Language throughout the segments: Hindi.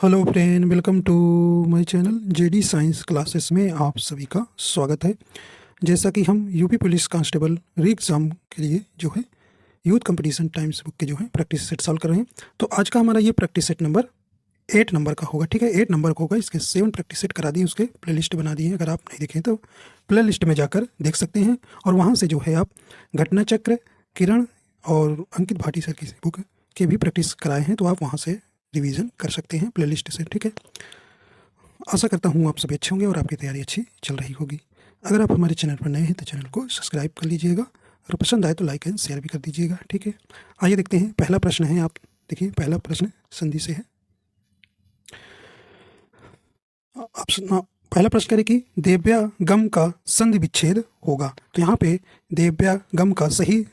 Hello friend, welcome to my channel JD science classes में आप सभी का स्वागत है। जैसा कि हम UP police constable re exam के लिए जो है यूथ कंपटीशन टाइम्स बुक के जो है प्रैक्टिस सेट सॉल्व कर रहे हैं। तो आज का हमारा ये प्रैक्टिस सेट नंबर 8 नंबर का होगा। ठीक है, 8 नंबर का होगा। इसके 7 प्रैक्टिस सेट करा दिए, उसके प्ले लिस्ट बना दिए हैं। अगर आप नहीं देखें तो प्ले लिस्ट में जाकर देख सकते हैं, और वहाँ से जो है आप घटना चक्र, किरण और अंकित भाटी सर की बुक के भी प्रैक्टिस कराए हैं, तो आप वहाँ से रिवीजन कर सकते हैं प्लेलिस्ट से। ठीक है, आशा करता हूँ आप सभी अच्छे होंगे और आपकी तैयारी अच्छी चल रही होगी। अगर आप हमारे चैनल पर नए हैं तो चैनल को सब्सक्राइब कर लीजिएगा, और पसंद आए तो लाइक एंड शेयर भी कर दीजिएगा। ठीक है, आइए देखते हैं। पहला प्रश्न है, आप देखिए, पहला प्रश्न संधि से है। पहला प्रश्न करें कि देव्यागम का संधि विच्छेद होगा। तो यहाँ पे देव्यागम का सही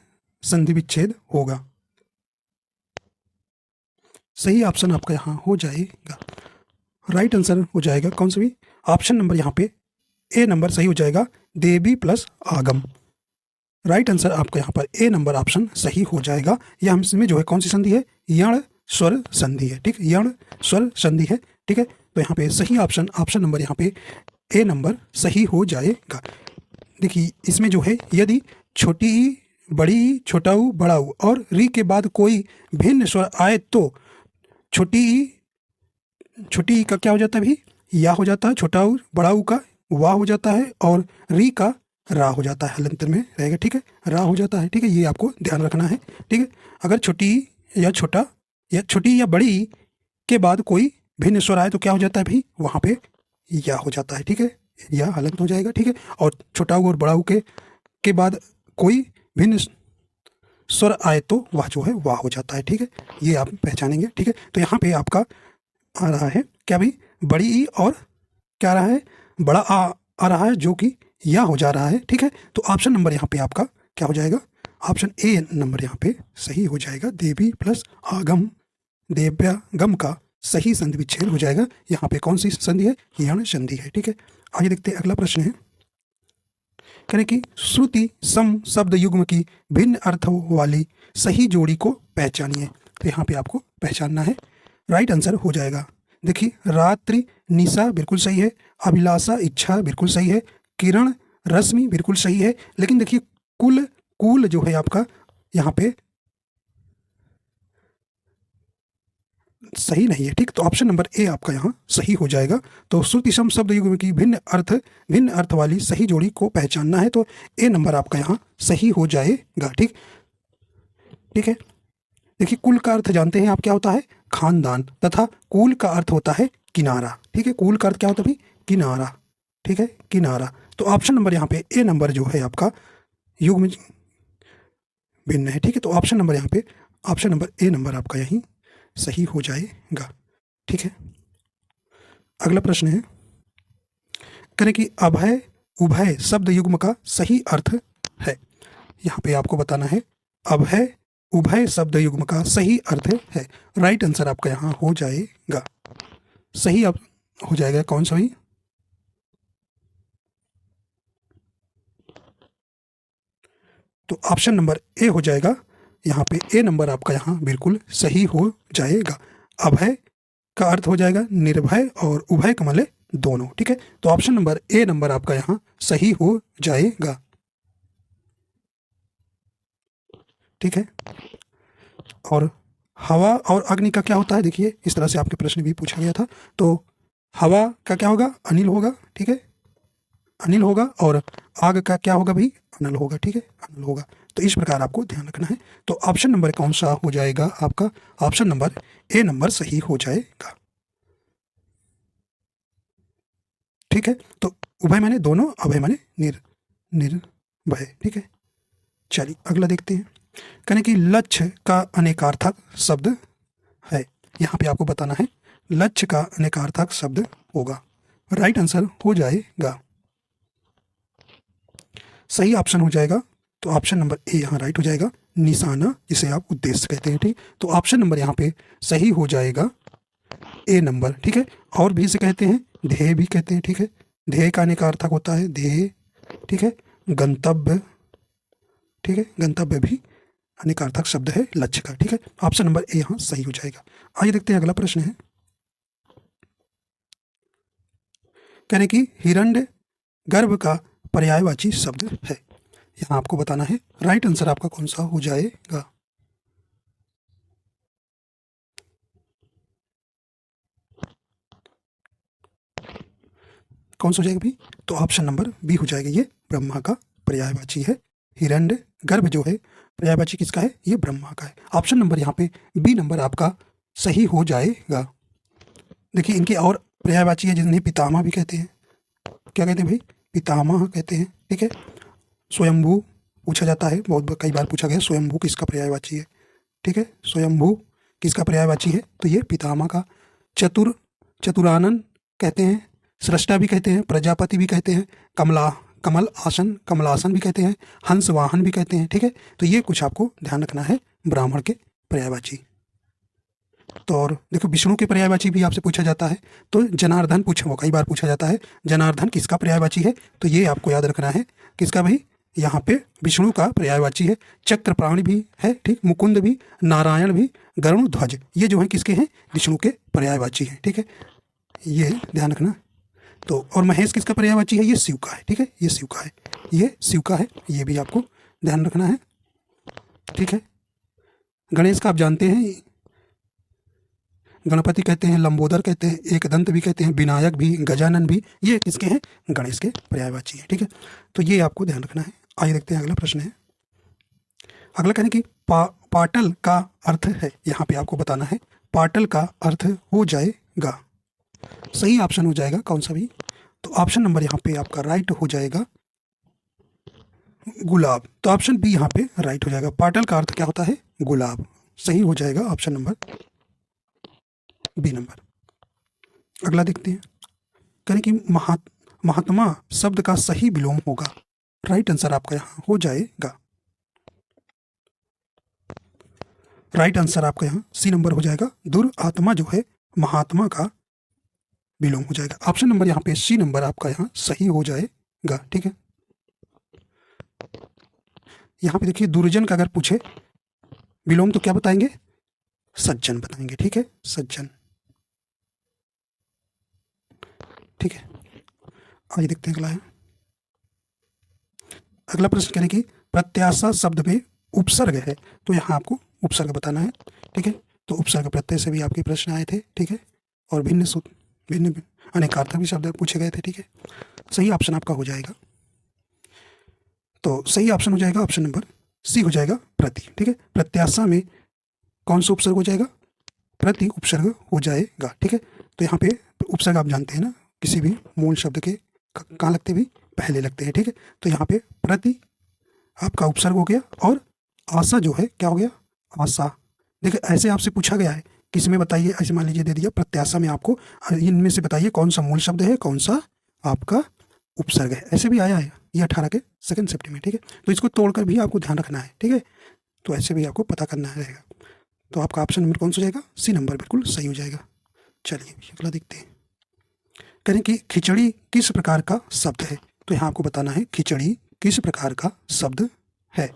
संधि विच्छेद होगा। सही ऑप्शन आपका यहाँ हो जाएगा, राइट आंसर हो जाएगा कौन सा भी ऑप्शन नंबर यहाँ पे ए नंबर सही हो जाएगा, देवी प्लस आगम। राइट आंसर आपका यहाँ पर ए नंबर ऑप्शन सही हो जाएगा। यह हमसे में जो है कौन सी संधि है, यण स्वर संधि है। ठीक, यण स्वर संधि है। ठीक है, तो यहाँ पे सही ऑप्शन ऑप्शन नंबर यहाँ पे ए नंबर सही हो जाएगा। देखिए, इसमें जो है यदि छोटी ई, बड़ी ई, छोटा ऊ, बड़ा ऊ और री के बाद कोई भिन्न स्वर आए तो छोटी ई का क्या हो जाता है भी, या हो जाता है। छोटा ऊ, बड़ा ऊ का वाह हो जाता है, और री का रा हो जाता है, हलंतर में रहेगा। ठीक है, रा हो जाता है। ठीक है, ये आपको ध्यान रखना है। ठीक है, अगर छोटी ई या छोटा या छोटी या बड़ी ई के बाद कोई भिन्न स्वर आए तो क्या हो जाता है भी, वहाँ पे या हो जाता है। ठीक है, या हलंत हो जाएगा। ठीक है, और छोटा ऊ और बड़ा ऊ के बाद कोई भिन्न स्वर आए तो वह जो है वाह हो जाता है। ठीक है, ये आप पहचानेंगे। ठीक है, तो यहाँ पे आपका आ रहा है क्या भाई, बड़ी ई और क्या आ रहा है, बड़ा आ रहा है, जो कि या हो जा रहा है। ठीक है, तो ऑप्शन नंबर यहाँ पे आपका क्या हो जाएगा, ऑप्शन ए नंबर यहाँ पे सही हो जाएगा। देवी प्लस आगम, देव्यागम का सही संधि विच्छेद हो जाएगा। यहाँ पे कौन सी संधि है, यण संधि है। ठीक है, आगे देखते हैं। अगला प्रश्न है, करें कि श्रुति सम शब्द युग्म की भिन्न अर्थों वाली सही जोड़ी को पहचानिए। तो यहाँ पे आपको पहचानना है। राइट आंसर हो जाएगा, देखिए, रात्रि निशा बिल्कुल सही है, अभिलाषा इच्छा बिल्कुल सही है, किरण रश्मि बिल्कुल सही है। लेकिन देखिए, कुल कुल जो है आपका यहाँ पे सही नहीं है। ठीक, तो ऑप्शन नंबर ए आपका यहाँ सही हो जाएगा। तो श्रुति सम शब्द युग्म की भिन्न अर्थ वाली सही जोड़ी को पहचानना है, तो ए नंबर आपका यहाँ सही हो जाएगा। ठीक, ठीक है, देखिए, कुल का अर्थ जानते हैं आप क्या होता है, खानदान, तथा कूल का अर्थ होता है किनारा। ठीक है, कूल का अर्थ क्या होता है भी, किनारा। ठीक है, किनारा। तो ऑप्शन नंबर यहाँ पे ए नंबर जो है आपका युग्म भिन्न है। ठीक है, तो ऑप्शन नंबर यहाँ पे ऑप्शन नंबर ए नंबर आपका यहीं सही हो जाएगा। ठीक है, अगला प्रश्न है, करें कि अभय उभय शब्द युग्म का सही अर्थ है। यहाँ पे आपको बताना है अभय उभय शब्द युग्म का सही अर्थ है। राइट आंसर आपका यहाँ हो जाएगा, सही अब हो जाएगा कौन सा ही, तो ऑप्शन नंबर ए हो जाएगा। यहाँ पे ए नंबर आपका यहाँ बिल्कुल सही हो जाएगा। अभय का अर्थ हो जाएगा निर्भय, और उभय का मतलब दोनों। ठीक है, तो ऑप्शन नंबर ए नंबर आपका यहाँ सही हो जाएगा। ठीक है, और हवा और अग्नि का क्या होता है, देखिए, इस तरह से आपके प्रश्न भी पूछा गया था। तो हवा का क्या होगा, अनिल होगा। ठीक है, अनिल होगा, और आग का क्या होगा भाई, अनल होगा। ठीक है, अनल होगा। तो इस प्रकार आपको ध्यान रखना है। तो ऑप्शन नंबर कौन सा हो जाएगा आपका, ऑप्शन नंबर ए नंबर सही हो जाएगा। ठीक है, तो उभय माने दोनों, अभय माने निर्भय। ठीक है, चलिए अगला देखते हैं। कहने की लक्ष्य का अनेकार्थक शब्द है। यहाँ पे आपको बताना है लक्ष्य का अनेकार्थक शब्द होगा। राइट आंसर हो जाएगा, सही ऑप्शन हो जाएगा। तो ऑप्शन नंबर ए यहाँ राइट हो जाएगा, निशाना, जिसे आप उद्देश्य कहते हैं। ठीक, तो ऑप्शन नंबर यहाँ पे सही हो जाएगा, ए नंबर। ठीक है, और भी इसे कहते हैं ध्येय भी कहते हैं। ठीक है, ध्येय का अनेकार्थक होता है ध्येय। ठीक है, गंतव्य। ठीक है, गंतव्य भी अनेकार्थक शब्द है लक्ष्य का। ठीक है, ऑप्शन नंबर ए यहाँ सही हो जाएगा। आइए देखते हैं अगला प्रश्न है, कह रहे कि हिरण्य गर्भ का पर्यायवाची शब्द है। यहाँ आपको बताना है राइट आंसर आपका कौन सा हो जाएगा। कौन सा हो जाएगा भी? तो ऑप्शन नंबर बी हो जाएगा, ये ब्रह्मा का पर्यायवाची है। हिरण्य गर्भ जो है पर्यायवाची किसका है? ये ब्रह्मा का है। ऑप्शन नंबर यहाँ पे बी नंबर आपका सही हो जाएगा। देखिए इनके और पर्यायवाची है जिन्हें पितामह भी कहते हैं। क्या कहते हैं भाई? पितामह कहते हैं, ठीक है। स्वयंभू पूछा जाता है, बहुत कई बार पूछा गया स्वयंभू किसका पर्यायवाची है, ठीक है। स्वयंभू किसका पर्यायवाची है? तो ये पितामह का। चतुरानन कहते हैं, सृष्टा भी कहते हैं, प्रजापति भी कहते हैं, कमलासन भी कहते हैं, हंस वाहन भी कहते हैं, ठीक है। तो ये कुछ आपको ध्यान रखना है ब्राह्मण के पर्यायवाची। तो और देखो विष्णु के पर्यायवाची भी आपसे पूछा जाता है, तो जनार्दन पूछा, वो कई बार पूछा जाता है, जनार्दन किसका पर्यायवाची है? तो ये आपको याद रखना है किसका भाई? यहाँ पे विष्णु का पर्यायवाची है। चक्रपाणि भी है, ठीक, मुकुंद भी, नारायण भी, गरुण ध्वज, ये जो है किसके हैं? विष्णु के पर्यायवाची है, ठीक है। ये ध्यान रखना। तो और महेश किसका पर्यायवाची है? ये शिव का है, ठीक है, ये शिव का है, ये शिव का है, ये भी आपको ध्यान रखना है, ठीक है। गणेश का आप जानते हैं, गणपति कहते हैं, लंबोदर कहते हैं, एकदंत भी कहते हैं, विनायक भी, गजानन भी, ये किसके हैं? गणेश के पर्यायवाची है, ठीक है। तो ये आपको ध्यान रखना है। आइए देखते हैं अगला प्रश्न है। अगला कहने की पाटल का अर्थ है, यहाँ पे आपको बताना है पाटल का अर्थ हो जाएगा। सही ऑप्शन हो जाएगा कौन सा भी? तो ऑप्शन नंबर यहाँ पे आपका राइट हो जाएगा गुलाब। तो ऑप्शन बी यहाँ पे राइट हो जाएगा। पाटल का अर्थ क्या होता है? गुलाब। सही हो जाएगा ऑप्शन नंबर बी नंबर। अगला देखते हैं। कहें कि महात्मा शब्द का सही विलोम होगा। राइट आंसर आपका यहाँ हो जाएगा। राइट आंसर आपका यहाँ सी नंबर हो जाएगा। दुरात्मा जो है महात्मा का विलोम हो जाएगा। ऑप्शन नंबर यहाँ पे सी नंबर आपका यहाँ सही हो जाएगा, ठीक है। यहाँ पे देखिए दुर्जन का अगर पूछे विलोम तो क्या बताएंगे? सज्जन बताएंगे, ठीक है, सज्जन, ठीक है। आइए देखते हैं अगला है। अगला प्रश्न करें कि प्रत्याशा शब्द में उपसर्ग है, तो यहाँ आपको उपसर्ग बताना है, ठीक है। तो उपसर्ग प्रत्यय से भी आपके प्रश्न आए थे, ठीक है, और भिन्न अनेकार्थक भी शब्द पूछे गए थे, ठीक है। सही ऑप्शन आपका हो जाएगा। तो सही ऑप्शन हो जाएगा ऑप्शन नंबर सी हो जाएगा प्रति, ठीक है। प्रत्याशा में कौन सा उपसर्ग हो जाएगा? प्रति उपसर्ग हो जाएगा, ठीक है। तो यहाँ पे उपसर्ग आप जानते हैं ना, किसी भी मूल शब्द के कहाँ लगते भी? पहले लगते हैं, ठीक है। तो यहाँ पे प्रति आपका उपसर्ग हो गया, और आशा जो है क्या हो गया? आशा। देखिए ऐसे आपसे पूछा गया है किस में बताइए, ऐसे मान लीजिए दे दिया प्रत्याशा में, आपको इनमें से बताइए कौन सा मूल शब्द है, कौन सा आपका उपसर्ग है। ऐसे भी आया है ये 18 के सेकंड शिफ्ट में, ठीक है। तो इसको तोड़कर भी आपको ध्यान रखना है, ठीक है। तो ऐसे भी आपको पता करना रहेगा। तो आपका ऑप्शन नंबर कौन सा हो जाएगा? सी नंबर बिल्कुल सही हो जाएगा। चलिए अगला देखते हैं। कहें कि खिचड़ी किस प्रकार का शब्द है, तो यहाँ आपको बताना है खिचड़ी किस प्रकार का शब्द है।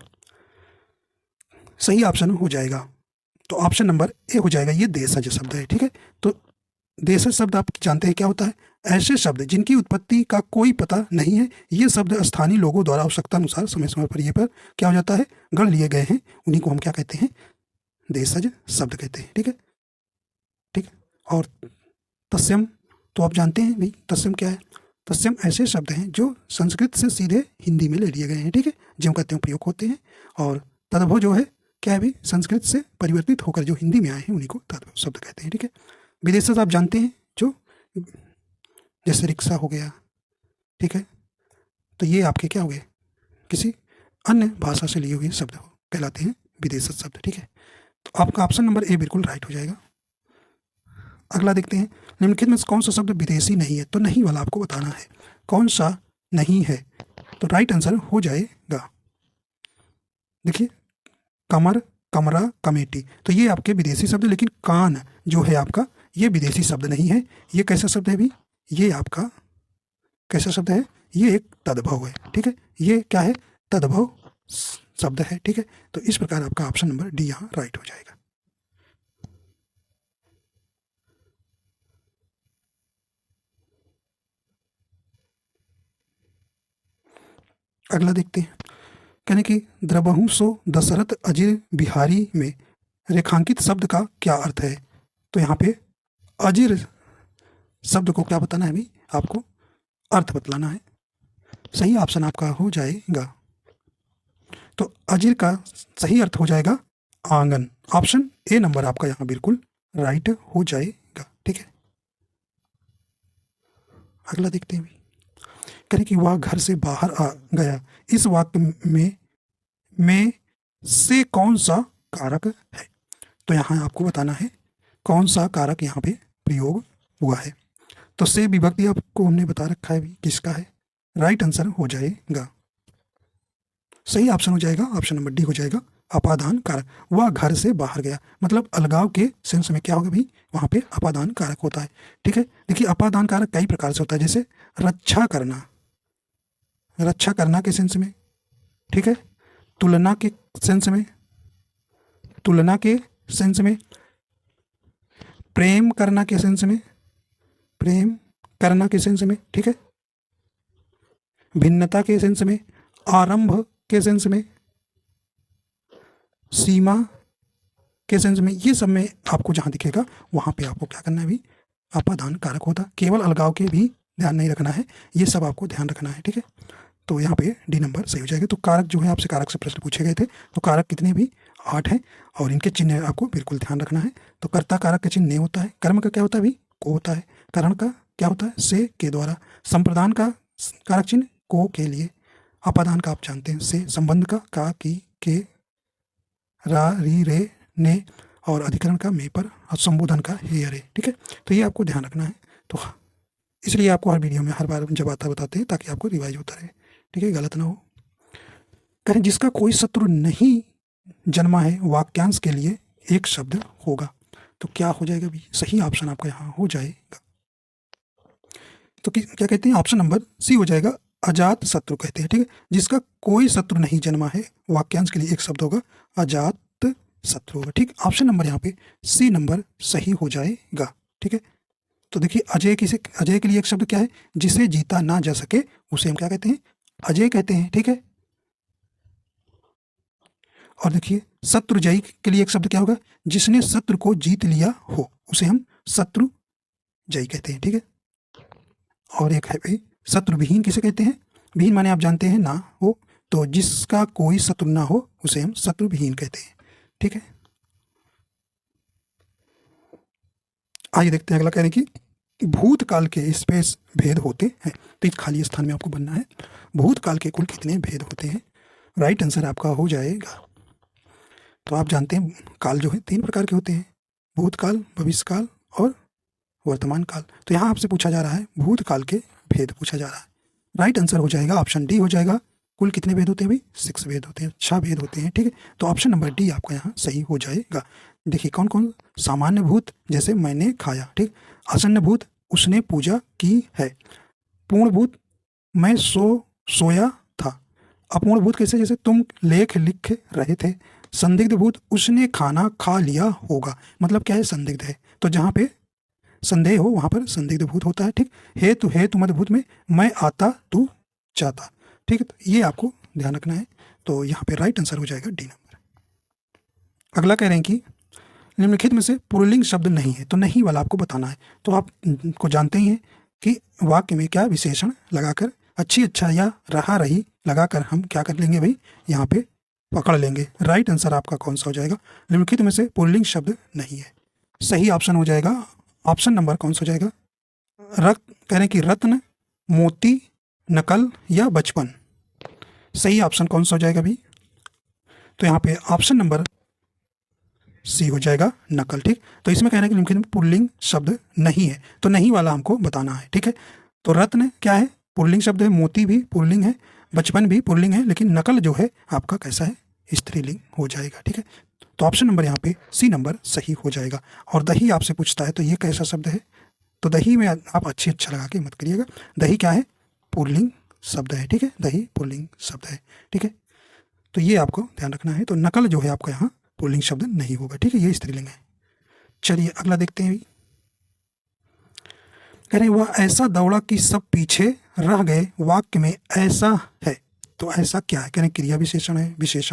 सही ऑप्शन हो जाएगा। तो ऑप्शन नंबर ए हो जाएगा, ये देशज शब्द है, ठीक है। तो देशज शब्द आप जानते हैं क्या होता है? ऐसे शब्द जिनकी उत्पत्ति का कोई पता नहीं है, ये शब्द स्थानीय लोगों द्वारा आवश्यकता अनुसार समय समय पर ये पर क्या हो जाता है? गढ़ लिए गए हैं, उन्हीं को हम क्या कहते हैं? देशज शब्द कहते हैं, ठीक है, ठीक है। और तस्यम तो आप जानते हैं भाई, तस्यम क्या है? तस्यम ऐसे शब्द हैं जो संस्कृत से सीधे हिंदी में ले लिए गए हैं, ठीक है, ज्यों का त्यों प्रयोग होते हैं। और तद्भव जो है क्या है भी? संस्कृत से परिवर्तित होकर जो हिंदी में आए हैं उन्हीं को तद्भव शब्द कहते हैं, ठीक है। विदेशज आप जानते हैं, जो जैसे रिक्शा हो गया, ठीक है, तो ये आपके क्या हो गए? किसी अन्य भाषा से लिए हुए शब्द कहलाते हैं विदेशज शब्द, ठीक है। तो आपका ऑप्शन नंबर ए बिल्कुल राइट हो जाएगा। अगला देखते हैं, निम्नलिखित में कौन सा शब्द विदेशी नहीं है? तो नहीं वाला आपको बताना है, कौन सा नहीं है। तो राइट आंसर हो जाएगा, देखिए, कमर, कमरा, कमेटी, तो ये आपके विदेशी शब्द। लेकिन कान जो है आपका, ये विदेशी शब्द नहीं है। ये कैसा शब्द है भी? ये आपका कैसा शब्द है? ये एक तद्भव है, ठीक है। ये क्या है? तद्भव शब्द है, ठीक है। तो इस प्रकार आपका ऑप्शन नंबर डी यहाँ राइट हो जाएगा। अगला देखते हैं। कहने कि द्रबहु सो दशरथ अजिर बिहारी में रेखांकित शब्द का क्या अर्थ है? तो यहाँ पे अजिर शब्द को क्या बताना है अभी आपको? अर्थ बतलाना है। सही ऑप्शन आपका हो जाएगा। तो अजिर का सही अर्थ हो जाएगा आंगन। ऑप्शन ए नंबर आपका यहाँ बिल्कुल राइट हो जाएगा। ठीक है, अगला देखते हैं। करें कि वह घर से बाहर आ गया, इस वाक्य में से कौन सा कारक है? तो यहाँ आपको बताना है कौन सा कारक यहाँ पे प्रयोग हुआ है। तो से विभक्ति आपको हमने बता रखा है भी किसका है। राइट आंसर हो जाएगा, सही ऑप्शन हो जाएगा, ऑप्शन नंबर डी हो जाएगा अपादान कारक। वह घर से बाहर गया, मतलब अलगाव के सेंस में क्या होगा भाई, वहाँ पे अपादान कारक होता है। ठीक है, देखिए अपादान कारक कई प्रकार से होता है, जैसे रक्षा करना, रक्षा करना के सेंस में, ठीक है, तुलना के सेंस में, तुलना के सेंस में, प्रेम करना के सेंस में, प्रेम करना के सेंस में, ठीक है, भिन्नता के सेंस में, आरंभ के सेंस में, सीमा के सेंस में, ये सब में आपको जहां दिखेगा वहां पे आपको क्या करना है भी अपादान कारक होता है। केवल अलगाव के भी ध्यान नहीं रखना है, ये सब आपको ध्यान रखना है। ठीक है, तो यहाँ पे डी नंबर सही हो जाएगा। तो कारक जो है आपसे कारक से प्रश्न पूछे गए थे, तो कारक कितने भी 8 हैं और इनके चिन्ह आपको बिल्कुल ध्यान रखना है। तो कर्ता कारक का चिन्ह ने होता है, कर्म का क्या होता है भी को होता है, करण का क्या होता है से के द्वारा, संप्रदान का कारक चिन्ह को के लिए, अपादान का आप जानते हैं से, संबंध का की के, रा री रे ने, और अधिकरण का मे पर, और संबोधन का हे अरे। ठीक है, तो ये आपको ध्यान रखना है। तो इसलिए आपको हर वीडियो में हर बार जब आता बताते हैं ताकि आपको रिवाइज होता रहे। ठीक है, गलत ना हो। कहें जिसका कोई शत्रु नहीं जन्मा है, वाक्यांश के लिए एक शब्द होगा। तो क्या हो जाएगा भी, सही ऑप्शन आपका यहाँ हो जाएगा। तो क्या कहते हैं, ऑप्शन नंबर सी हो जाएगा, अजात शत्रु कहते हैं। ठीक है, जिसका कोई शत्रु नहीं जन्मा है, वाक्यांश के लिए एक शब्द होगा, अजात शत्रु होगा। ठीक, ऑप्शन नंबर यहाँ पे सी नंबर सही हो जाएगा। ठीक है, तो देखिए अजय के लिए एक शब्द क्या है, जिसे जीता ना जा सके उसे हम क्या कहते हैं, अजय कहते हैं। ठीक है, और देखिए शत्रुजयी के लिए एक शब्द क्या होगा, जिसने शत्रु को जीत लिया हो उसे हम शत्रुजयी कहते हैं। ठीक है, और एक है भाई शत्रुविहीन किसे कहते हैं, विहीन माने आप जानते हैं ना हो, तो जिसका कोई शत्रु ना हो उसे हम शत्रुविहीन कहते हैं। ठीक है, आइए देखते हैं अगला। कहने की भूतकाल के स्पेस भेद होते हैं, तो इस खाली स्थान में आपको बनना है भूतकाल के कुल कितने भेद होते हैं। राइट आंसर आपका हो जाएगा। तो आप जानते हैं काल जो है 3 प्रकार के होते हैं, भूतकाल, भविष्यकाल और वर्तमान काल। तो यहाँ आपसे पूछा जा रहा है भूतकाल के भेद पूछा जा रहा है। राइट आंसर हो जाएगा ऑप्शन डी हो जाएगा। कुल कितने भेद होते हैं भाई, 6 भेद होते हैं, 6 भेद होते हैं। ठीक है, तो ऑप्शन नंबर डी आपका यहाँ सही हो जाएगा। देखिए कौन कौन, सामान्य भूत जैसे मैंने खाया, ठीक, आसन्न भूत उसने पूजा की है, पूर्ण भूत मैं सोया था, अपूर्ण भूत कैसे, जैसे तुम लेख लिख रहे थे, संदिग्ध भूत उसने खाना खा लिया होगा, मतलब क्या है संदिग्ध है, तो जहाँ पे संदेह हो वहाँ पर संदिग्ध भूत होता है। ठीक, हेतु मध्य भूत में मैं आता तू जाता। ठीक है, तो ये आपको ध्यान रखना है। तो यहाँ पे राइट आंसर हो जाएगा डी नंबर। अगला कह रहे हैं कि निम्नलिखित में से पुल्लिंग शब्द नहीं है, तो नहीं वाला आपको बताना है। तो आप को जानते ही हैं कि वाक्य में क्या विशेषण लगाकर, अच्छी अच्छा या रहा रही लगाकर हम क्या कर लेंगे भाई, यहाँ पे पकड़ लेंगे। राइट आंसर आपका कौन सा हो जाएगा, निम्नलिखित में से पुल्लिंग शब्द नहीं है, सही ऑप्शन हो जाएगा, ऑप्शन नंबर कौन सा हो जाएगा, कह रहे हैं कि रत्न, मोती, नकल या बचपन। सही ऑप्शन कौन सा हो जाएगा भी, तो यहाँ पे ऑप्शन नंबर सी हो जाएगा नकल। ठीक, तो इसमें कह रहे हैं कि निम्नलिखित में पुल्लिंग शब्द नहीं है, तो नहीं वाला हमको बताना है। ठीक है, तो रत्न क्या है, पुल्लिंग शब्द है, मोती भी पुल्लिंग है, बचपन भी पुल्लिंग है, लेकिन नकल जो है आपका कैसा है, स्त्रीलिंग हो जाएगा। ठीक है, तो ऑप्शन नंबर यहाँ पे सी नंबर सही हो जाएगा। और दही आपसे पूछता है तो ये कैसा शब्द है, तो दही में आप अच्छी अच्छा लगा के मत करिएगा, दही क्या है, पुल्लिंग शब्द है। ठीक है, दही पुल्लिंग शब्द है। ठीक है, तो ये आपको ध्यान रखना है। तो नकल जो है आपका यहाँ पुल्लिंग शब्द नहीं होगा। ठीक है, ये स्त्रीलिंग है। चलिए अगला देखते हैं। कह रहे वह ऐसा दौड़ा कि सब पीछे रह गए, वाक्य में ऐसा है, तो ऐसा क्या है, कहें क्रिया विशेषण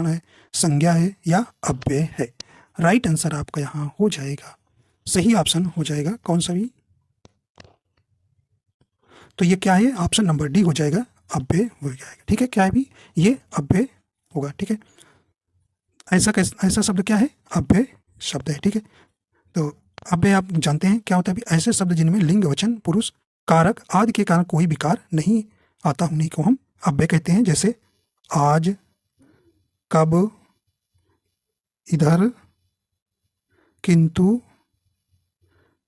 है, संज्ञा है या अव्यय है। राइट आंसर आपका यहाँ हो जाएगा, सही ऑप्शन हो जाएगा कौन सा भी, तो ये क्या है, ऑप्शन नंबर डी हो जाएगा, अव्यय हो जाएगा। ठीक है, क्या है भी, ये अव्यय होगा। ठीक है, ऐसा शब्द क्या है, अव्यय शब्द है। ठीक है, तो अव्यय आप जानते हैं क्या होता है, भी ऐसे शब्द जिनमें लिंग, वचन, पुरुष, कारक आदि के कारण कोई विकार नहीं आता, उन्हीं को हम अव्यय कहते हैं। जैसे आज, कब, इधर, किंतु,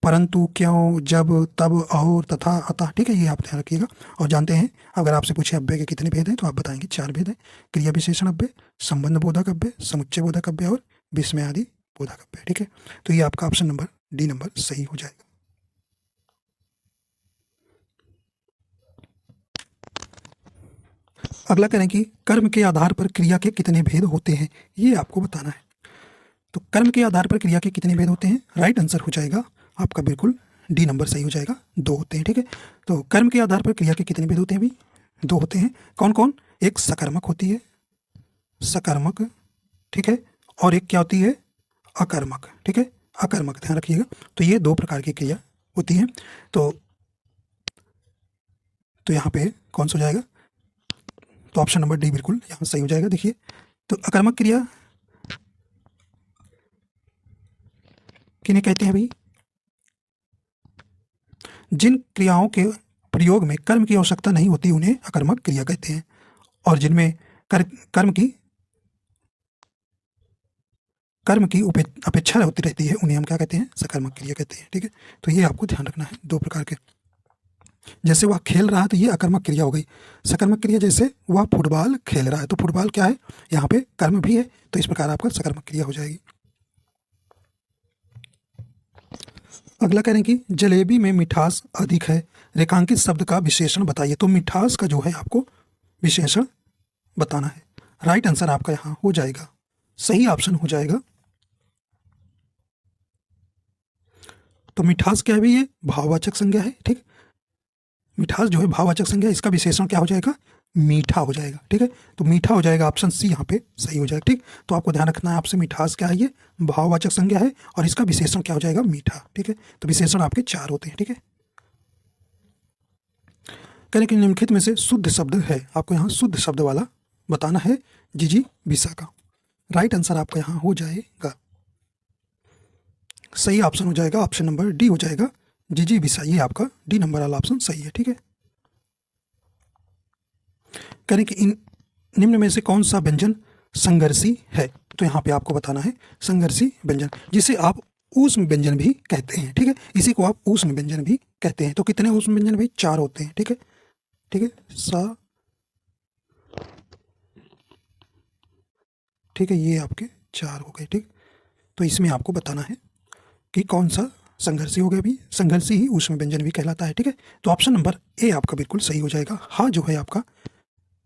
परंतु, क्यों, जब, तब, और, तथा, अतः। ठीक है, ये आप ध्यान रखिएगा और जानते हैं। अगर आपसे पूछे अव्यय के कितने भेद हैं तो आप बताएंगे 4 भेद हैं, क्रिया विशेषण अव्यय, संबंध बोधक अव्यय, समुच्चय बोधक अव्यय और विस्मय आदि बोधक अव्यय। ठीक है, तो ये आपका ऑप्शन नंबर डी नंबर सही हो जाएगा। अगला करें कि कर्म के आधार पर क्रिया के कितने भेद होते हैं, ये आपको बताना है। तो कर्म के आधार पर क्रिया के कितने भेद होते हैं, राइट आंसर हो जाएगा आपका बिल्कुल डी नंबर सही हो जाएगा, 2 होते हैं। ठीक है, तो कर्म के आधार पर क्रिया के कितने भेद होते हैं अभी, 2 होते हैं। कौन कौन, एक सकर्मक होती है, सकर्मक। ठीक है, और एक क्या होती है, अकर्मक। ठीक है, अकर्मक, ध्यान रखिएगा। तो ये 2 प्रकार की क्रिया होती है। तो यहाँ पे कौन सा हो जाएगा, तो ऑप्शन नंबर डी बिल्कुल यहाँ सही हो जाएगा। देखिए, तो अकर्मक क्रिया किन्हें कहते हैं भाई, जिन क्रियाओं के प्रयोग में कर्म की आवश्यकता नहीं होती उन्हें अकर्मक क्रिया कहते हैं, और जिनमें कर्म की अपेक्षा होती रहती है उन्हें हम क्या कहते हैं, सकर्मक क्रिया कहते हैं। ठीक है, तो ये आपको ध्यान रखना है, 2 प्रकार के। जैसे वह खेल रहा है तो ये अकर्मक क्रिया हो गई। सकर्मक क्रिया जैसे वह फुटबॉल खेल रहा है, तो फुटबॉल क्या है, यहाँ पे कर्म भी है, तो इस प्रकार आपका सकर्मक क्रिया हो जाएगी। अगला करें कि जलेबी में मिठास अधिक है, रेखांकित शब्द का विशेषण बताइए। तो मिठास का जो है आपको विशेषण बताना है। राइट आंसर आपका यहाँ हो जाएगा, सही ऑप्शन हो जाएगा। तो मिठास क्या है भी, ये भाववाचक संज्ञा है। ठीक, मिठास जो है भाववाचक संज्ञा, इसका विशेषण क्या हो जाएगा, मीठा हो जाएगा। ठीक है, तो मीठा हो जाएगा, ऑप्शन सी यहाँ पे सही हो जाएगा। ठीक, तो आपको ध्यान रखना है, आपसे मिठास क्या है, ये भाववाचक संज्ञा है और इसका विशेषण क्या हो जाएगा, मीठा। ठीक है, तो विशेषण आपके 4 होते हैं। ठीक है, कहने कि निम्नलिखित में से शुद्ध शब्द है, आपको यहाँ शुद्ध शब्द वाला बताना है, जिजी बिसा का। राइट आंसर आपका यहाँ हो जाएगा, सही ऑप्शन हो जाएगा, ऑप्शन नंबर डी हो जाएगा, जिजी बिसा। ये आपका डी नंबर वाला ऑप्शन सही है। ठीक है, करें कि इन निम्न में से कौन सा व्यंजन संघर्षी है, तो यहाँ पे आपको बताना है संघर्षी व्यंजन, जिसे आप ऊष्म व्यंजन भी कहते हैं। ठीक है, इसी को आप ऊष्म व्यंजन भी कहते हैं। तो कितने ऊष्म व्यंजन भाई, 4 होते हैं। ठीक है, ठीक है, सा, ठीक है, ये आपके 4 हो गए। ठीक, तो इसमें आपको बताना है कि कौन सा संघर्षी हो गया भी, संघर्षी ही ऊष्म व्यंजन भी कहलाता है। ठीक है, तो ऑप्शन नंबर ए आपका बिल्कुल सही हो जाएगा। हाँ जो है आपका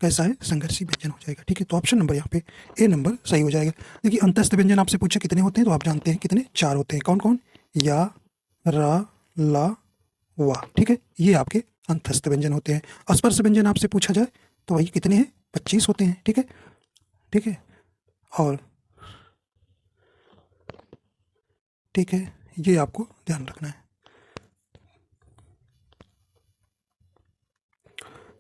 कैसा है, संघर्षी व्यंजन हो जाएगा। ठीक है, तो ऑप्शन नंबर यहाँ पे ए नंबर सही हो जाएगा। देखिए, अंतस्थ व्यंजन आपसे पूछे कितने होते हैं, तो आप जानते हैं कितने, 4 होते हैं। कौन कौन, या, रा, ला, वा। ठीक है, ये आपके अंतस्थ व्यंजन होते हैं। स्पर्श व्यंजन आपसे पूछा जाए तो वही कितने हैं, 25 होते हैं। ठीक है, ठीक है, और ठीक है, ये आपको ध्यान रखना है।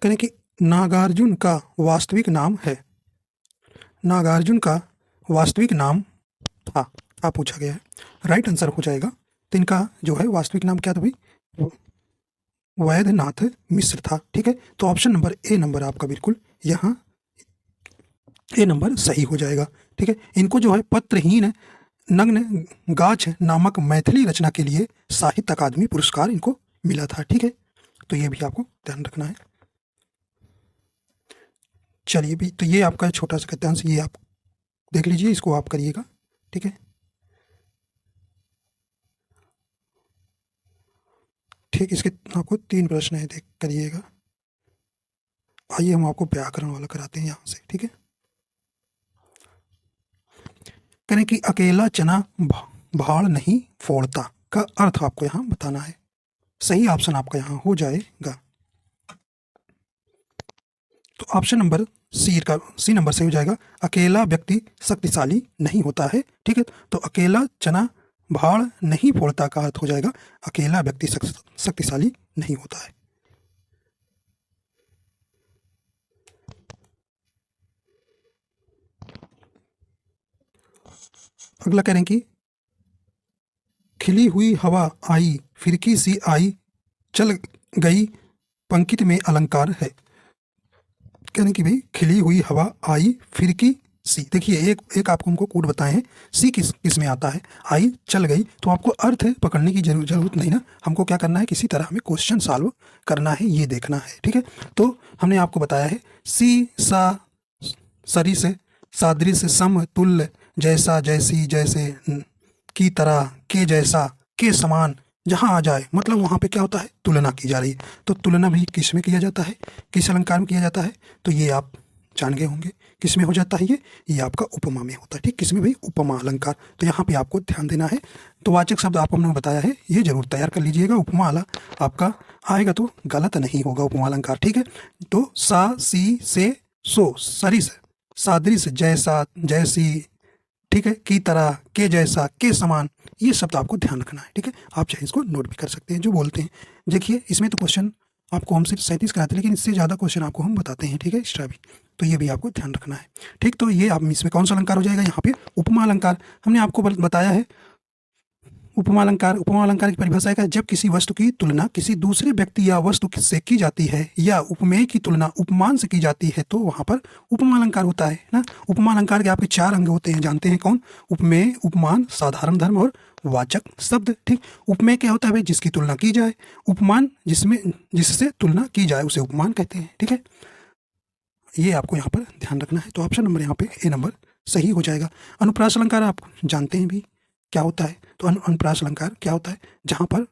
कहें कि नागार्जुन का वास्तविक नाम है, नागार्जुन का वास्तविक नाम था, आप पूछा गया है। राइट आंसर हो जाएगा, तो इनका जो है वास्तविक नाम क्या था भाई, वैद्यनाथ मिश्र था। ठीक है, तो ऑप्शन नंबर ए नंबर आपका बिल्कुल यहाँ ए नंबर सही हो जाएगा। ठीक है, इनको जो है पत्रहीन नग्न गाछ नामक मैथिली रचना के लिए साहित्य अकादमी पुरस्कार इनको मिला था। ठीक है, तो ये भी आपको ध्यान रखना है। चलिए भी, तो ये आपका छोटा सा गद्यांश, ये आप देख लीजिए, इसको आप करिएगा। ठीक है, ठीक, इसके आपको 3 प्रश्न है, देख करिएगा। आइए हम आपको व्याकरण वाला कराते हैं यहाँ से। ठीक है, कहें कि अकेला चना भाड़ नहीं फोड़ता का अर्थ आपको यहाँ बताना है। सही ऑप्शन आपका यहाँ हो जाएगा, तो ऑप्शन नंबर सी नंबर सही हो जाएगा। अकेला व्यक्ति शक्तिशाली नहीं होता है, ठीक है। तो अकेला चना भाड़ नहीं फोड़ता का अर्थ हो जाएगा अकेला व्यक्ति शक्तिशाली नहीं होता है। अगला कह रहे हैं कि खिली हुई हवा आई फिरकी सी आई चल गई पंक्ति में अलंकार है। कह रहे हैं कि भाई खिली हुई हवा आई फिरकी सी, देखिए एक आपको हमको कोड बताए हैं, सी किस में आता है, आई चल गई, तो आपको अर्थ पकड़ने की जरूरत नहीं ना, हमको क्या करना है किसी तरह हमें क्वेश्चन सॉल्व करना है, ये देखना है, ठीक है। तो हमने आपको बताया है सी सा सरिस सादृश्य सम तुल्य जैसा जैसी जैसे की तरह के जैसा के समान जहाँ आ जाए मतलब वहाँ पे क्या होता है तुलना की जा रही है। तो तुलना भी किस में किया जाता है, किस अलंकार में किया जाता है, तो ये आप जान गए होंगे किस में हो जाता है, ये आपका उपमा में होता है, ठीक, किस में भाई उपमा अलंकार। तो यहाँ पे आपको ध्यान देना है। तो वाचक शब्द आपको हमने बताया है, ये जरूर तैयार कर लीजिएगा। उपमा वाला आपका आएगा तो गलत नहीं होगा उपमा अलंकार, ठीक है। तो सा सी से सो सरिस सादृश जैसा जैसी, ठीक है, की तरह के जैसा के समान, ये शब्द आपको ध्यान रखना है, ठीक है। आप चाहे इसको नोट भी कर सकते हैं जो बोलते हैं। देखिए इसमें तो क्वेश्चन आपको हम सिर्फ 37 कराते हैं, लेकिन इससे ज़्यादा क्वेश्चन आपको हम बताते हैं, ठीक है, एक्स्ट्रा भी, तो ये भी आपको ध्यान रखना है, ठीक। तो ये आप इसमें कौन सा अलंकार हो जाएगा, यहाँ पे उपमा अलंकार। हमने आपको बताया है उपमा अलंकार की परिभाषा है जब किसी वस्तु की तुलना किसी दूसरे व्यक्ति या वस्तु से की जाती है या उपमेय की तुलना उपमान से की जाती है तो वहाँ पर उपमा अलंकार होता है ना। उपमा अलंकार के आपके 4 अंग होते हैं, जानते हैं कौन, उपमेय, उपमान, साधारण धर्म और वाचक शब्द, ठीक। उपमेय क्या होता है भाई, जिसकी तुलना की जाए, उपमान जिससे तुलना की जाए उसे उपमान कहते हैं, ठीक है। ये आपको यहाँ पर ध्यान रखना है। तो ऑप्शन नंबर यहाँ पे ए नंबर सही हो जाएगा। अनुप्रास अलंकार आप जानते हैं भी क्या होता है, तो अनुप्रास अलंकार क्या होता है, जहाँ पर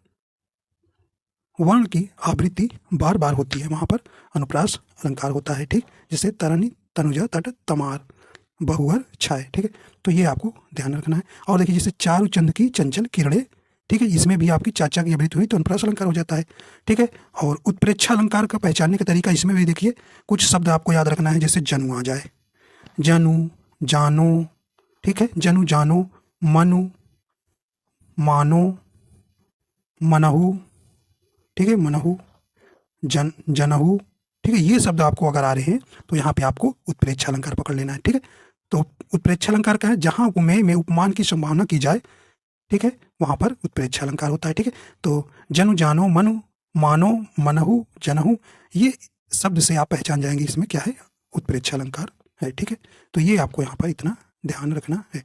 वर्ण की आवृत्ति बार बार होती है वहाँ पर अनुप्रास अलंकार होता है, ठीक। जैसे तरणी, तनुजा, तट, तमार, बहुवर, छाय, ठीक है। तो ये आपको ध्यान रखना है। और देखिए जैसे चारु चंद की चंचल किरणें, ठीक है, इसमें भी आपकी चाचा की आवृत्ति हुई तो अनुप्रास अलंकार हो जाता है, ठीक है। और उत्प्रेक्षा अलंकार का पहचानने का तरीका इसमें भी देखिए कुछ शब्द आपको याद रखना है, जैसे जनु आ जाए, जनु, जानो, ठीक है, जनु, जानो, मनु, मानो, मनहु, ठीक है, मनहु, जनहु, ठीक है। ये शब्द आपको अगर आ रहे हैं तो यहाँ पे आपको उत्प्रेक्षा अलंकार पकड़ लेना है, ठीक है। तो उत्प्रेक्षा अलंकार क्या है, जहाँ उपमेय में उपमान की संभावना की जाए, ठीक है, वहाँ पर उत्प्रेक्षा अलंकार होता है, ठीक है। तो जनु, जानो, मनु, मानो, मनहु, जनहु, ये शब्द से आप पहचान जाएंगे इसमें क्या है, उत्प्रेक्षा अलंकार है, ठीक है। तो ये आपको यहाँ पर इतना ध्यान रखना है।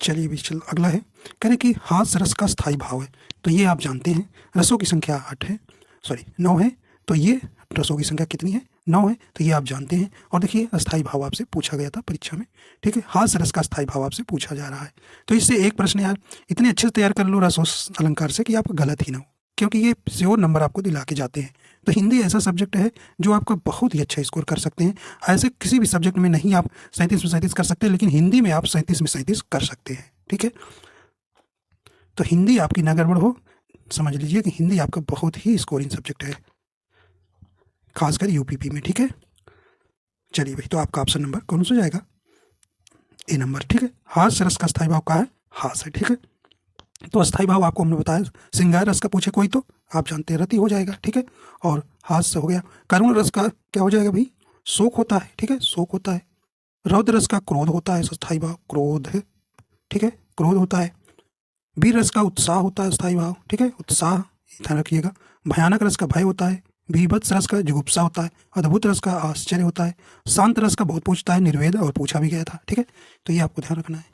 चलिए भी चल अगला है, कह रहे कि हास्य रस का स्थायी भाव है, तो ये आप जानते हैं रसों की संख्या 8 है, सॉरी 9 है, तो ये रसों की संख्या कितनी है, 9 है, तो ये आप जानते हैं। और देखिए अस्थायी भाव आपसे पूछा गया था परीक्षा में, ठीक है, हास्य रस का स्थायी भाव आपसे पूछा जा रहा है। तो इससे एक प्रश्न यार इतने अच्छे से तैयार कर लो रसों अलंकार से कि आप गलत ही ना हो, क्योंकि ये श्योर नंबर आपको दिला के जाते हैं। तो हिंदी ऐसा सब्जेक्ट है जो आपका बहुत ही अच्छा स्कोर कर सकते हैं। ऐसे किसी भी सब्जेक्ट में नहीं आप 37 में 37 कर सकते, लेकिन हिंदी में आप 37 में 37 कर सकते हैं, ठीक है। तो हिंदी आपकी ना गड़बड़ हो, समझ लीजिए कि हिंदी आपका बहुत ही स्कोरिंग सब्जेक्ट है, खासकर यूपीपी में, ठीक है। चलिए भाई, तो आपका ऑप्शन नंबर कौन सा जाएगा, ए नंबर, ठीक है। हास्य रस का स्थायी भाव क्या है, हास है, ठीक है। तो अस्थायी भाव आपको हमने बताया, श्रृंगार रस का पूछे कोई तो आप जानते हैं रति हो जाएगा, ठीक है। और हास्य हो गया। करुण रस का क्या हो जाएगा भाई, शोक होता है, ठीक है, शोक होता है। रौद्र रस का क्रोध होता है, अस्थायी भाव क्रोध है, ठीक है, क्रोध होता है। वीर रस का उत्साह होता है, अस्थायी भाव, ठीक है, उत्साह, ध्यान रखिएगा। भयानक रस का भय होता है। बीभत्स रस का जुगुप्सा होता है। अद्भुत रस का आश्चर्य होता है। शांत रस का बहुत पूछता है, निर्वेद, और पूछा भी गया था, ठीक है। तो ये आपको ध्यान रखना है।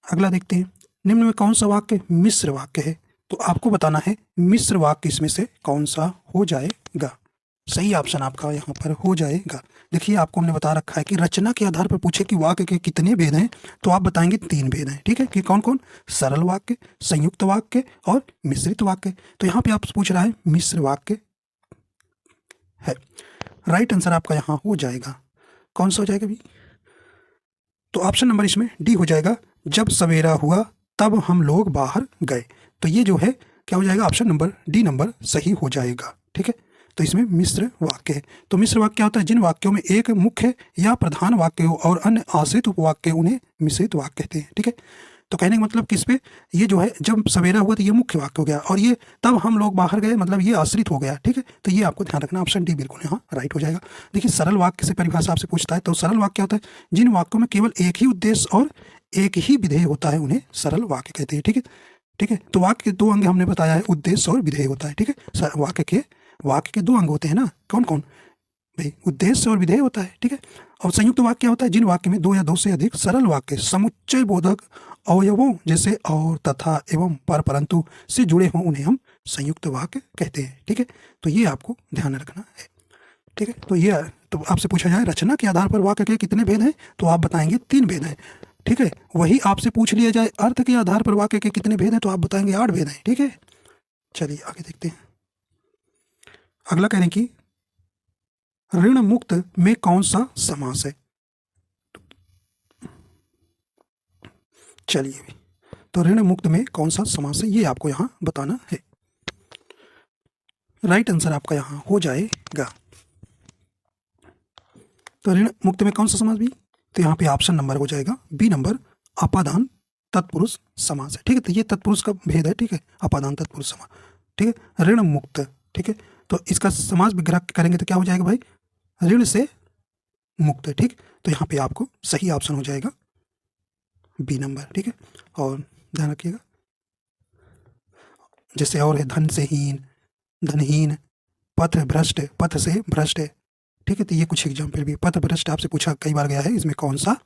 अगला देखते हैं, निम्न में कौन सा वाक्य मिश्र वाक्य है, तो आपको बताना है मिश्र वाक्य इसमें से कौन सा हो जाएगा। सही ऑप्शन आपका यहाँ पर हो जाएगा। देखिए आपको हमने बता रखा है कि रचना के आधार पर पूछे कि वाक्य के कितने भेद हैं, तो आप बताएंगे 3 भेद हैं, ठीक है, कि कौन कौन, सरल वाक्य, संयुक्त वाक्य और मिश्रित वाक्य। तो यहाँ पे आप पूछ रहा है मिश्र वाक्य है। राइट आंसर आपका यहाँ हो जाएगा, कौन सा हो जाएगा भी, तो ऑप्शन नंबर इसमें डी हो जाएगा। जब सवेरा हुआ तब हम लोग बाहर गए, तो ये जो है क्या हो जाएगा, ऑप्शन नंबर डी नंबर सही हो जाएगा, ठीक है। तो इसमें मिश्र वाक्य है। तो मिश्र वाक्य क्या होता है? जिन वाक्यों में एक मुख्य या प्रधान वाक्य हो और अन्य आश्रित उपवाक्य, उन्हें मिश्रित वाक्य कहते हैं। ठीक है, तो कहने का मतलब किस पे, ये जो है जब सवेरा हुआ तो ये मुख्य वाक्य हो गया, और ये तब हम लोग बाहर गए मतलब ये आश्रित हो गया। ठीक है, तो ये आपको ध्यान रखना, ऑप्शन डी बिल्कुल यहाँ राइट हो जाएगा। देखिए, सरल वाक्य से परिभाषा आपसे पूछता है, तो सरल वाक्य होता है जिन वाक्यों में केवल एक ही उद्देश्य और एक ही विधेय होता है, उन्हें सरल वाक्य कहते हैं। ठीक है, ठीक है, तो वाक्य के दो अंग हमने बताया है, उद्देश्य और विधेय होता है। ठीक है, वाक्य के दो अंग होते हैं ना, कौन कौन भाई? उद्देश्य और विधेय होता है। ठीक है, और संयुक्त वाक्य क्या होता है? जिन वाक्य में दो या दो से अधिक सरल वाक्य समुच्चय बोधक अवयवों जैसे और, तथा, एवं, पर, परंतु से जुड़े हों, उन्हें हम संयुक्त वाक्य कहते हैं। ठीक है, तो ये आपको ध्यान रखना है। ठीक है, तो आपसे पूछा जाए रचना के आधार पर वाक्य के कितने भेद हैं, तो आप बताएंगे 3 भेद हैं। ठीक है, वही आपसे पूछ लिया जाए अर्थ के आधार पर वाक्य के कितने भेद हैं, तो आप बताएंगे 8 भेद हैं। ठीक है, चलिए आगे देखते हैं। अगला कह रहे हैं कि ऋण मुक्त में कौन सा समास है? चलिए, तो ऋण मुक्त में कौन सा समास है, ये आपको यहां बताना है। राइट आंसर आपका यहां हो जाएगा। तो ऋण मुक्त में कौन सा समास भी, तो यहाँ पे ऑप्शन नंबर हो जाएगा बी नंबर, अपादान तत्पुरुष समास है। ठीक है, तो ये तत्पुरुष का भेद है। ठीक है, अपादान तत्पुरुष समास। ठीक है, ऋण मुक्त। ठीक है, तो इसका समास विग्रह करेंगे तो क्या हो जाएगा भाई? ऋण से मुक्त। ठीक, तो यहाँ पे आपको सही ऑप्शन हो जाएगा बी नंबर। ठीक है, और ध्यान रखिएगा, जैसे और है धन से हीन, धनहीन, पथ भ्रष्ट, पथ से भ्रष्ट। ठीक है, तो ये कुछ एग्जाम्पल भी, पथ भ्रष्ट आपसे पूछा कई बार गया है, इसमें कौन सा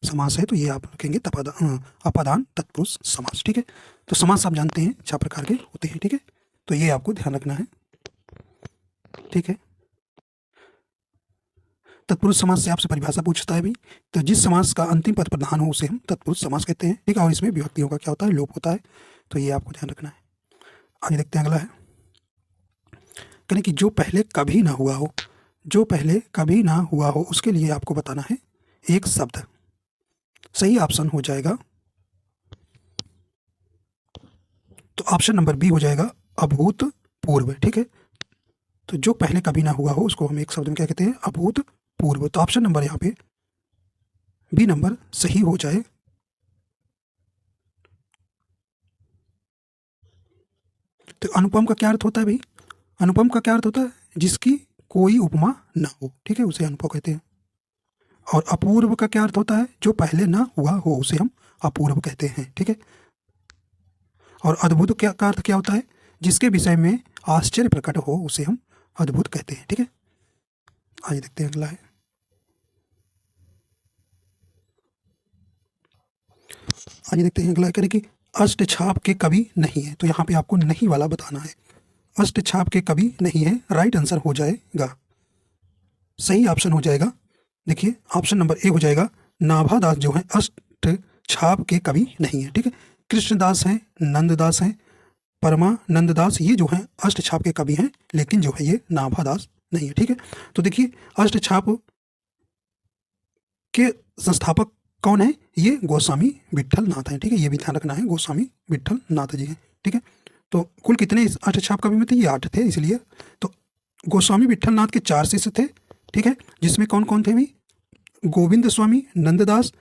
समास है, तो ये आप रखेंगे अपादान तत्पुरुष समास। ठीक है, तो समास आप जानते हैं 4 प्रकार के होते हैं। ठीक है, तो ये आपको ध्यान रखना है। ठीक है, तत्पुरुष समास से आपसे परिभाषा पूछता है भी, तो जिस समास का अंतिम पद प्रधान हो उसे हम तत्पुरुष समास कहते हैं। ठीक है, और इसमें विभक्तियों का क्या होता है? लोप होता है। तो ये आपको ध्यान रखना है। आगे देखते हैं, अगला है कहने कि जो पहले कभी ना हुआ हो, जो पहले कभी ना हुआ हो, उसके लिए आपको बताना है एक शब्द। सही ऑप्शन हो जाएगा, तो ऑप्शन नंबर बी हो जाएगा, अभूतपूर्व। ठीक है, तो जो पहले कभी ना हुआ हो उसको हम एक शब्द में क्या कहते हैं? अभूतपूर्व। तो ऑप्शन नंबर यहाँ पे बी नंबर सही हो जाए। तो अनुपम का क्या अर्थ होता है भाई? अनुपम का क्या अर्थ होता है? जिसकी कोई उपमा ना हो। ठीक है, उसे अनुपम कहते हैं। और अपूर्व का क्या अर्थ होता है? जो पहले ना हुआ हो उसे हम अपूर्व कहते हैं। ठीक है, और अद्भुत क्या का अर्थ क्या होता है? जिसके विषय में आश्चर्य प्रकट हो उसे हम अद्भुत कहते हैं। ठीक है, आइए देखते हैं अगला है। आइए देखते हैं अगला, करें कि अष्ट छाप के कवि नहीं है, तो यहाँ पे आपको नहीं वाला बताना है। अष्ट छाप के कवि नहीं है, राइट आंसर हो जाएगा, सही ऑप्शन हो जाएगा। देखिए, ऑप्शन नंबर ए हो जाएगा, नाभादास जो है अष्ट छाप के कवि नहीं है। ठीक है, कृष्णदास हैं, नंददास हैं, परमानंददास, ये जो हैं अष्ट छाप के कवि हैं, लेकिन जो है ये नाभादास नहीं है। ठीक है, तो देखिए अष्ट छाप के संस्थापक कौन है? ये गोस्वामी विट्ठल नाथ हैं। ठीक है, ये भी ध्यान रखना है, गोस्वामी विट्ठल नाथ जी हैं। ठीक है, तो कुल कितने अष्ट छाप कवि में थे? ये 8 थे, इसलिए तो गोस्वामी विट्ठल नाथ के 4 शिष्य थे। ठीक है, जिसमें कौन कौन थे भी? गोविंद स्वामी, नंददास,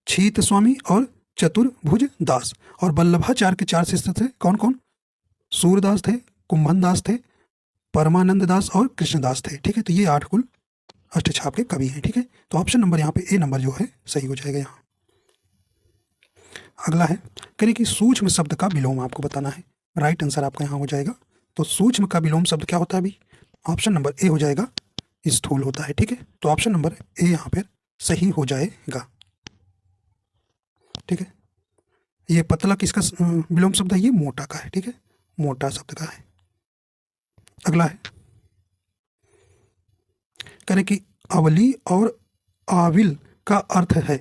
छीत स्वामी और चतुर्भुज दास। और वल्लभाचार्य के 4 शिष्य थे, कौन कौन? सूरदास थे, कुंभन दास थे, परमानंद दास और कृष्णदास थे। ठीक है, तो ये 8 कुल अष्टछाप के कवि हैं। ठीक है, तो ऑप्शन नंबर यहाँ पे ए नंबर जो है सही हो जाएगा यहाँ। अगला है, करें कि सूक्ष्म शब्द का विलोम आपको बताना है। राइट आंसर आपका यहाँ हो जाएगा। तो सूक्ष्म का विलोम शब्द क्या होता है अभी? ऑप्शन नंबर ए हो जाएगा, स्थूल होता है। ठीक है, तो ऑप्शन नंबर ए यहाँ पर सही हो जाएगा। ठीक है, ये पतला किसका विलोम शब्द है? ये मोटा का है। ठीक है, मोटा शब्द का है। अगला है, करें कि अवली और आविल का अर्थ है।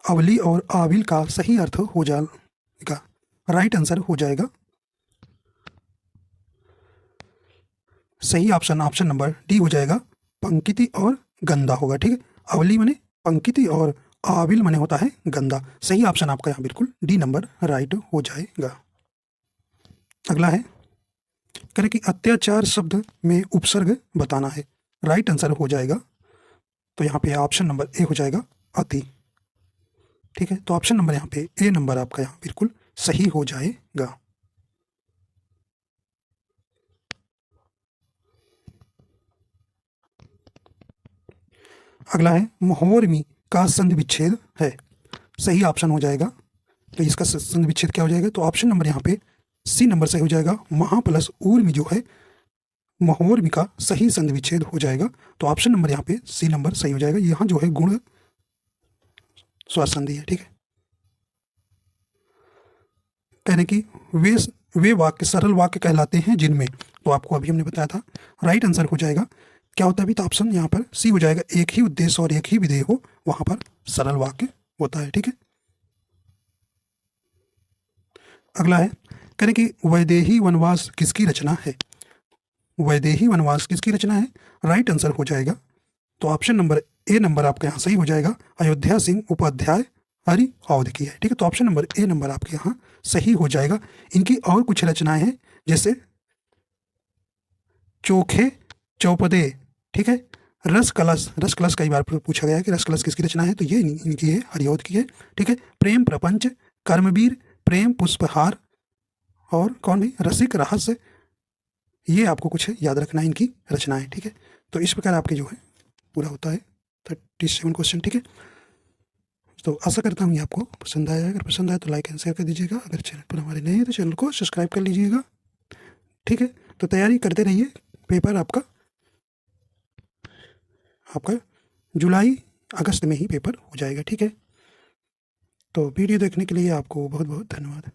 अवली और आविल का सही अर्थ हो जाएगा, राइट आंसर हो जाएगा सही ऑप्शन, ऑप्शन नंबर डी हो जाएगा, पंकिति और गंदा होगा। ठीक है, अवली माने पंकिति और आविल माने होता है गंदा। सही ऑप्शन आपका यहाँ बिल्कुल डी नंबर राइट हो जाएगा। अगला है, करें कि अत्याचार शब्द में उपसर्ग बताना है। राइट आंसर हो जाएगा, तो यहाँ पे ऑप्शन नंबर ए हो जाएगा अति। ठीक है, तो ऑप्शन नंबर यहाँ पे ए नंबर आपका यहाँ बिल्कुल सही हो जाएगा। अगला है महोर्मी का संधि विच्छेद है। सही ऑप्शन हो जाएगा, तो इसका संधि विच्छेद क्या हो जाएगा, तो ऑप्शन नंबर यहाँ पे सी नंबर सही हो जाएगा। महा प्लस ऊर्मी जो है महोर्मी का सही संधि विच्छेद हो जाएगा, तो ऑप्शन नंबर यहाँ पे सी नंबर सही हो जाएगा। यहाँ जो है गुण स्वसंधि है। ठीक है, कहने की वे वाक्य सरल वाक्य कहलाते हैं जिनमें, तो आपको अभी हमने बताया था। राइट आंसर हो जाएगा क्या होता है अभी, तो ऑप्शन यहाँ पर सी हो जाएगा। एक ही उद्देश्य और एक ही विधेय हो वहां पर सरल वाक्य होता है। ठीक है, अगला है कहने की वैदेही वनवास किसकी रचना है। वैदेही वनवास किसकी रचना है, राइट आंसर हो जाएगा, तो ऑप्शन नंबर ए नंबर आपके यहाँ सही हो जाएगा। अयोध्या सिंह उपाध्याय हरि औध की है। ठीक है, तो ऑप्शन नंबर ए नंबर आपके यहाँ सही हो जाएगा। इनकी और कुछ रचनाएं हैं, जैसे चोखे चौपदे। ठीक है, रस कलश कई बार पूछा गया है कि रस कलश किसकी रचना है, तो ये इनकी है, हरिऔध की है। ठीक है, प्रेम प्रपंच, कर्मवीर, प्रेम पुष्पहार और कौन भी रसिक रहस्य, ये आपको कुछ याद रखना है इनकी रचनाएं। ठीक है, तो इस प्रकार आपके जो है पूरा होता है 37 क्वेश्चन। ठीक है, तो आशा करता हूँ ये आपको पसंद आया। अगर पसंद आया तो लाइक एंड शेयर कर दीजिएगा। अगर चैनल पर हमारे नए हैं तो चैनल को सब्सक्राइब कर लीजिएगा। ठीक है, तो तैयारी करते रहिए। पेपर आपका जुलाई अगस्त में ही पेपर हो जाएगा। ठीक है, तो वीडियो देखने के लिए आपको बहुत बहुत धन्यवाद।